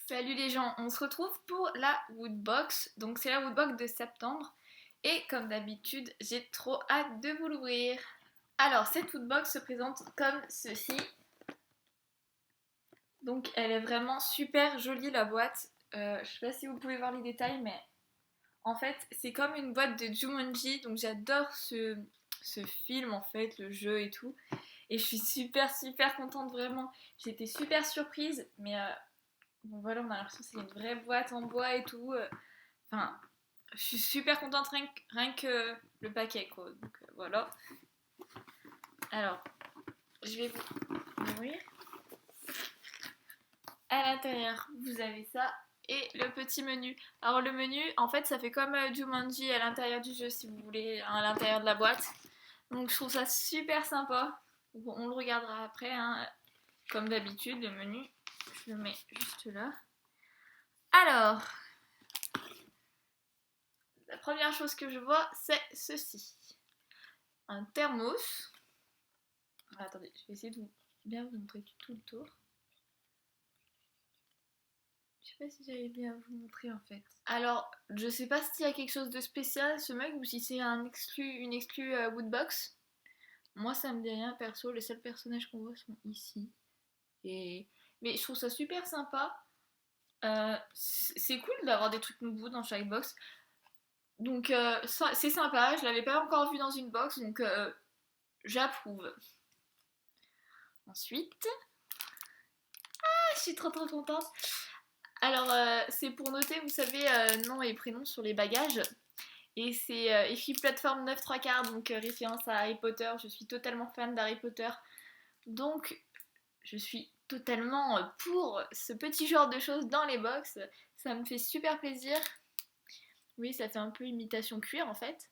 Salut les gens, on se retrouve pour la Woodbox. Donc c'est la Woodbox de septembre. Et comme d'habitude, j'ai trop hâte de vous l'ouvrir. Alors cette Woodbox se présente comme ceci. Donc elle est vraiment super jolie la boîte. Je sais pas si vous pouvez voir les détails, mais en fait c'est comme une boîte de Jumanji. Donc j'adore ce film en fait, le jeu et tout. Et je suis super contente vraiment. J'étais super surprise, mais bon voilà, on a l'impression que c'est une vraie boîte en bois et tout. Enfin, je suis super contente rien que le paquet quoi. Donc voilà. Alors, je vais vous ouvrir. À l'intérieur, vous avez ça et le petit menu. Alors le menu, en fait, ça fait comme Jumanji à l'intérieur du jeu si vous voulez, à l'intérieur de la boîte. Donc je trouve ça super sympa. On le regardera après, hein. Comme d'habitude, le menu. Je le mets juste là. Alors, la première chose que je vois, c'est ceci. Un thermos. Ah, attendez, je vais essayer de bien vous montrer tout le tour. Je sais pas si j'allais bien vous montrer en fait. Alors, je sais pas s'il y a quelque chose de spécial ce mug ou si c'est une exclue Woodbox. Moi, ça me dit rien perso. Les seuls personnages qu'on voit sont ici. Et... Mais je trouve ça super sympa. C'est cool d'avoir des trucs nouveaux dans chaque box. Donc, c'est sympa. Je l'avais pas encore vu dans une box, donc j'approuve. Ensuite, je suis trop contente. Alors, c'est pour noter, vous savez, nom et prénom sur les bagages. Et c'est écrit plateforme 9 3 quarts, donc référence à Harry Potter. Je suis totalement fan d'Harry Potter. Donc, je suis totalement pour ce petit genre de choses dans les box. Ça me fait super plaisir. Oui, ça fait un peu imitation cuir en fait.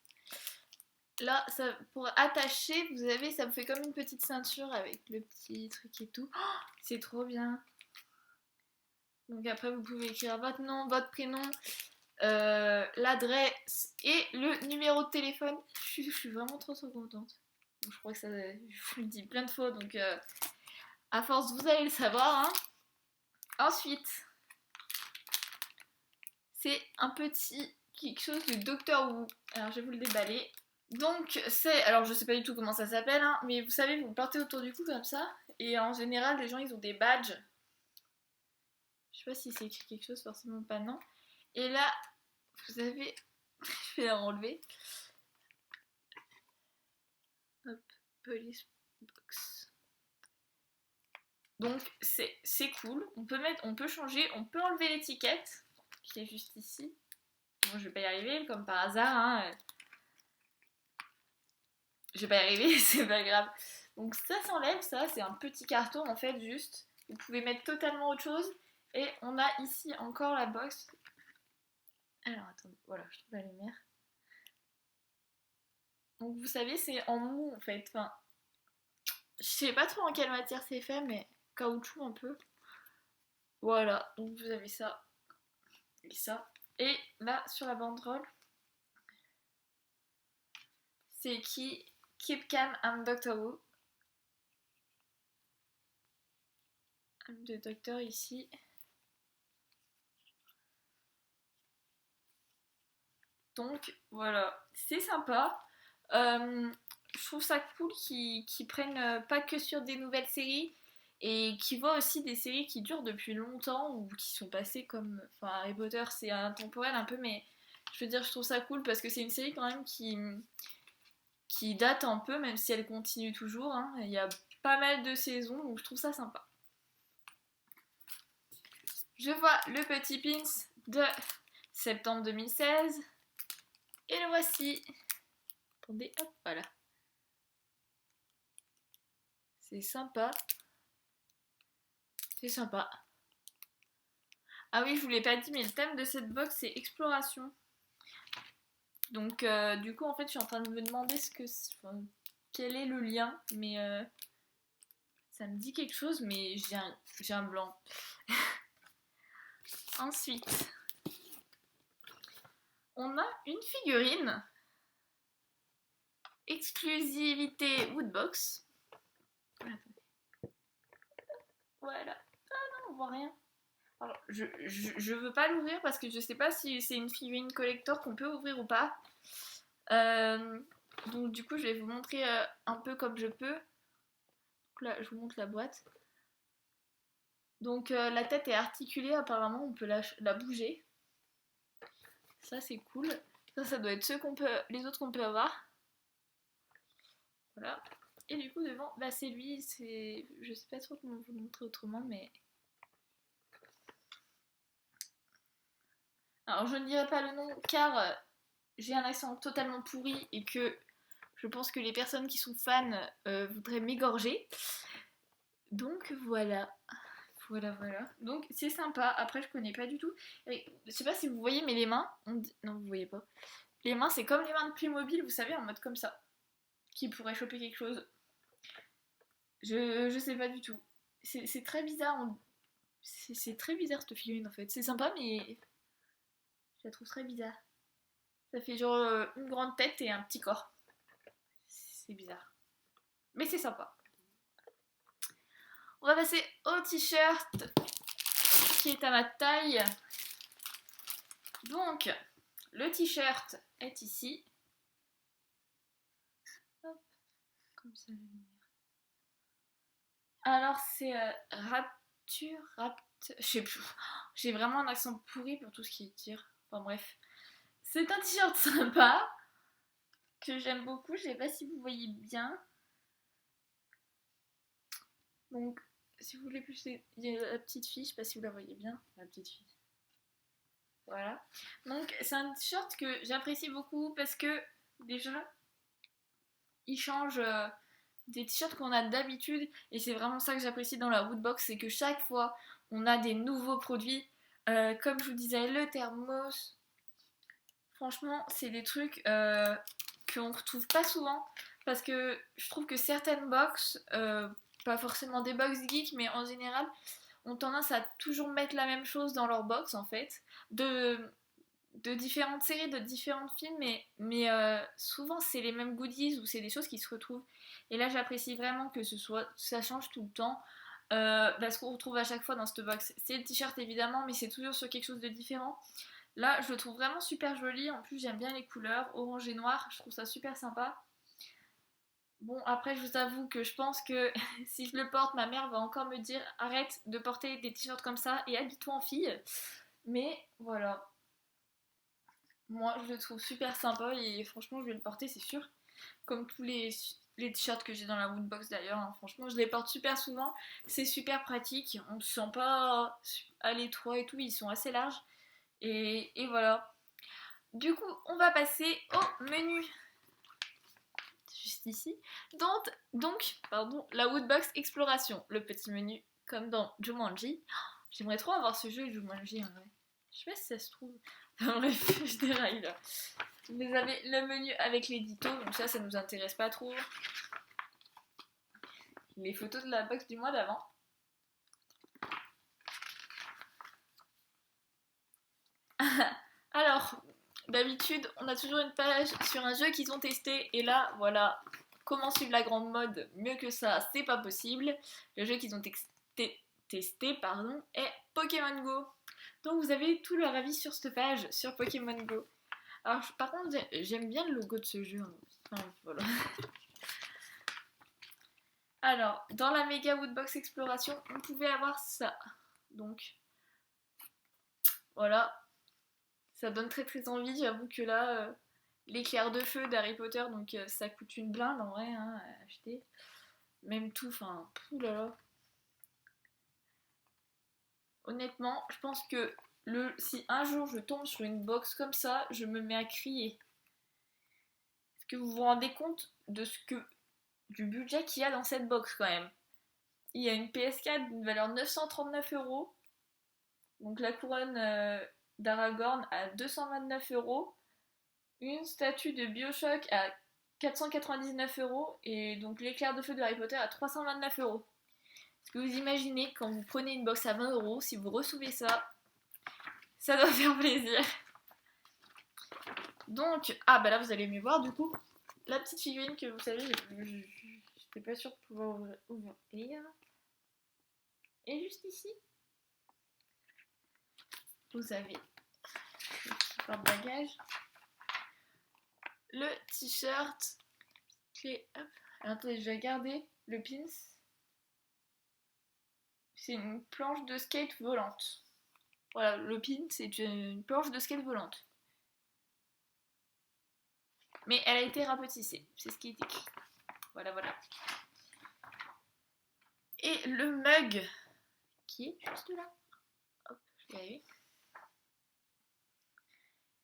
Là, ça, pour attacher, vous avez, ça me fait comme une petite ceinture avec le petit truc et tout. Oh, c'est trop bien. Donc après, vous pouvez écrire votre nom, votre prénom, l'adresse et le numéro de téléphone. Je suis vraiment trop contente. Bon, je crois que ça, je vous le dis plein de fois, donc à force, vous allez le savoir. Hein. Ensuite, c'est un petit quelque chose de Doctor Who. Alors, je vais vous le déballer. Donc, c'est. Alors, je sais pas du tout comment ça s'appelle, hein, mais vous savez, vous le portez autour du cou comme ça. Et en général, les gens, ils ont des badges. Je sais pas si c'est écrit quelque chose, forcément pas, non. Et là, vous avez. Je vais la enlever. Hop, police box. Donc, c'est cool. On peut changer, on peut enlever l'étiquette qui est juste ici. Bon, je vais pas y arriver, comme par hasard, hein. Je vais pas y arriver, c'est pas grave. Donc ça s'enlève, ça c'est un petit carton en fait juste. Vous pouvez mettre totalement autre chose. Et on a ici encore la box. Alors attendez, voilà, je trouve la lumière. Donc vous savez, c'est en mou en fait. Enfin, je sais pas trop en quelle matière c'est fait, mais caoutchouc un peu. Voilà, donc vous avez ça et ça. Et là sur la banderole, c'est qui Keep Calm, I'm Doctor Who. Le docteur ici. Donc voilà, c'est sympa. Je trouve ça cool qu'ils prennent pas que sur des nouvelles séries et qu'ils voient aussi des séries qui durent depuis longtemps ou qui sont passées comme. Enfin, Harry Potter c'est intemporel un peu, mais je veux dire, je trouve ça cool parce que c'est une série quand même qui date un peu, même si elle continue toujours. Hein. Il y a pas mal de saisons, donc je trouve ça sympa. Je vois le petit pins de septembre 2016 et le voici. Attendez, hop, voilà. C'est sympa. C'est sympa. Ah oui, je vous l'ai pas dit, mais le thème de cette box, c'est exploration. Donc, du coup, en fait, je suis en train de me demander enfin, quel est le lien, mais ça me dit quelque chose, mais j'ai un blanc. Ensuite, on a une figurine. Exclusivité Woodbox. Voilà. Ah non, on voit rien. Alors, je veux pas l'ouvrir parce que je sais pas si c'est une figurine collector qu'on peut ouvrir ou pas. Euh, donc du coup, je vais vous montrer un peu comme je peux. Donc là, je vous montre la boîte. Donc la tête est articulée, apparemment, on peut la bouger. Ça, c'est cool. Ça doit être les autres qu'on peut avoir. Voilà. Et du coup, devant, bah, c'est lui. Je sais pas trop comment vous le montrer autrement, mais... Alors, je ne dirai pas le nom car j'ai un accent totalement pourri et que je pense que les personnes qui sont fans voudraient m'égorger. Donc voilà. Voilà. Donc c'est sympa. Après, je connais pas du tout. Je sais pas si vous voyez, mais les mains. Non, vous voyez pas. Les mains, c'est comme les mains de Playmobil, vous savez, en mode comme ça. Qui pourrait choper quelque chose. Je sais pas du tout. C'est très bizarre. C'est très bizarre cette figurine en fait. C'est sympa, mais je la trouve très bizarre. Ça fait genre une grande tête et un petit corps. C'est bizarre. Mais c'est sympa. On va passer au t-shirt qui est à ma taille. Donc, le t-shirt est ici. Hop, comme ça. Alors, c'est je sais plus. J'ai vraiment un accent pourri pour tout ce qui est tir. Enfin bref. C'est un t-shirt sympa que j'aime beaucoup. Je sais pas si vous voyez bien. Donc, si vous voulez plus, il y a la petite fille. Je sais pas si vous la voyez bien. La petite fille. Voilà. Donc, c'est un t-shirt que j'apprécie beaucoup parce que déjà, il change des t-shirts qu'on a d'habitude. Et c'est vraiment ça que j'apprécie dans la Woodbox, c'est que chaque fois, on a des nouveaux produits. Comme je vous disais, le thermos. Franchement, c'est des trucs qu'on ne retrouve pas souvent. Parce que je trouve que certaines box, pas forcément des box geeks, mais en général, ont tendance à toujours mettre la même chose dans leur box en fait. De différentes séries, de différents films, mais souvent c'est les mêmes goodies ou c'est des choses qui se retrouvent. Et là j'apprécie vraiment que ça change tout le temps. Parce qu'on retrouve à chaque fois dans cette box, c'est le t-shirt évidemment, mais c'est toujours sur quelque chose de différent. Là je le trouve vraiment super joli, en plus j'aime bien les couleurs, orange et noir, je trouve ça super sympa. Bon après je vous avoue que je pense que si je le porte, ma mère va encore me dire arrête de porter des t-shirts comme ça et habille-toi en fille. Mais voilà, moi, je le trouve super sympa et franchement, je vais le porter, c'est sûr. Comme tous les t-shirts que j'ai dans la Woodbox d'ailleurs. Hein. Franchement, je les porte super souvent. C'est super pratique. On ne se sent pas à l'étroit et tout. Ils sont assez larges. Et voilà. Du coup, on va passer au menu. Juste ici. Donc, la Woodbox Exploration. Le petit menu, comme dans Jumanji. J'aimerais trop avoir ce jeu Jumanji en vrai. Je sais pas si ça se trouve. Bref, je déraille là. Vous avez le menu avec l'édito, donc ça nous intéresse pas trop. Les photos de la box du mois d'avant. Alors, d'habitude, on a toujours une page sur un jeu qu'ils ont testé, et là, voilà, comment suivre la grande mode, mieux que ça, c'est pas possible. Le jeu qu'ils ont testé, est Pokémon Go. Donc vous avez tout leur avis sur cette page, sur Pokémon Go. Alors, par contre, j'aime bien le logo de ce jeu. Hein. Enfin, voilà. Alors, dans la Mega Woodbox Exploration, on pouvait avoir ça. Donc, voilà. Ça donne très très envie. J'avoue que là, l'éclair de feu d'Harry Potter, donc ça coûte une blinde en vrai hein, à acheter. Même tout, enfin, oulala. Honnêtement, je pense que si un jour je tombe sur une box comme ça, je me mets à crier. Est-ce que vous vous rendez compte du budget qu'il y a dans cette box quand même? Il y a une PS4 d'une valeur 939 €. Donc la couronne d'Aragorn à 229 €. Une statue de Bioshock à 499 € et donc l'éclair de feu de Harry Potter à 329 €. Est-ce que vous imaginez quand vous prenez une box à 20 €, si vous recevez ça, ça doit faire plaisir. Donc, ah bah là vous allez mieux voir du coup, la petite figurine que vous savez, j'étais pas sûre de pouvoir ouvrir. Et juste ici, vous avez le porte-bagages, le t-shirt, clé, hop. Alors, attendez, je vais regarder le pins. C'est une planche de skate volante. Voilà, le pin, c'est une planche de skate volante. Mais elle a été rapetissée, c'est ce qui est écrit. Voilà, voilà. Et le mug, qui est juste là. Hop, je vais y arriver.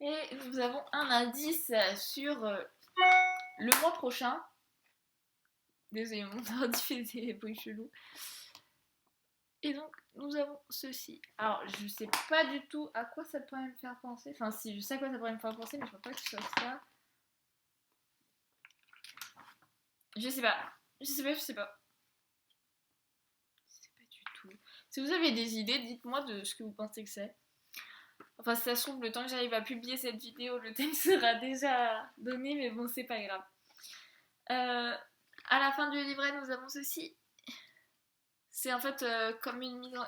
Et nous avons un indice sur le mois prochain. Désolé, mon ordi fait des bruits chelous. Et donc, nous avons ceci. Alors, je sais pas du tout à quoi ça pourrait me faire penser. Enfin, si, je sais à quoi ça pourrait me faire penser, mais je vois pas que ce soit ça. Je sais pas. Je sais pas. Je sais pas du tout. Si vous avez des idées, dites-moi de ce que vous pensez que c'est. Enfin, si ça se trouve, le temps que j'arrive à publier cette vidéo, le thème sera déjà donné, mais bon, c'est pas grave. À la fin du livret, nous avons ceci. C'est en fait comme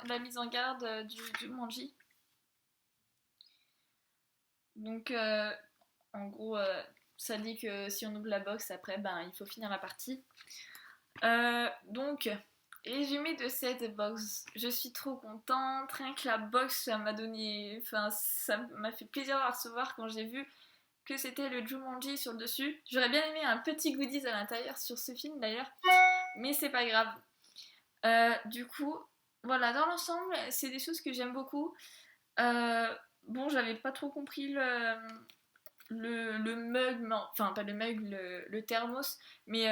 la mise en garde du Jumanji. Donc, en gros, ça dit que si on ouvre la box, après, ben, il faut finir la partie. Donc, résumé de cette box. Je suis trop contente. Rien que la box, ça m'a donné... Enfin, ça m'a fait plaisir de la recevoir quand j'ai vu que c'était le Jumanji sur le dessus. J'aurais bien aimé un petit goodies à l'intérieur sur ce film d'ailleurs, mais c'est pas grave. Du coup, voilà, dans l'ensemble, c'est des choses que j'aime beaucoup. Bon, j'avais pas trop compris le mug, non, enfin pas le mug, le thermos, mais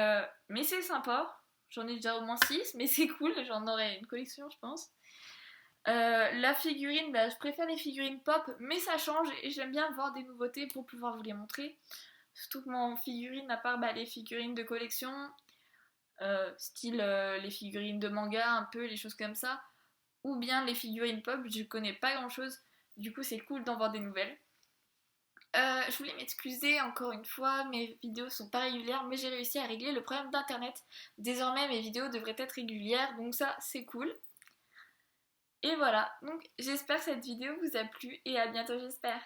c'est sympa. J'en ai déjà au moins 6, mais c'est cool, j'en aurai une collection, je pense. La figurine, bah, je préfère les figurines pop, mais ça change et j'aime bien voir des nouveautés pour pouvoir vous les montrer. Surtout que mon figurine, à part les figurines de collection, style les figurines de manga, un peu, les choses comme ça, ou bien les figurines pop, je connais pas grand chose, du coup c'est cool d'en voir des nouvelles. Je voulais m'excuser encore une fois, mes vidéos sont pas régulières, mais j'ai réussi à régler le problème d'internet. Désormais mes vidéos devraient être régulières, donc ça c'est cool. Et voilà, donc j'espère que cette vidéo vous a plu et à bientôt j'espère.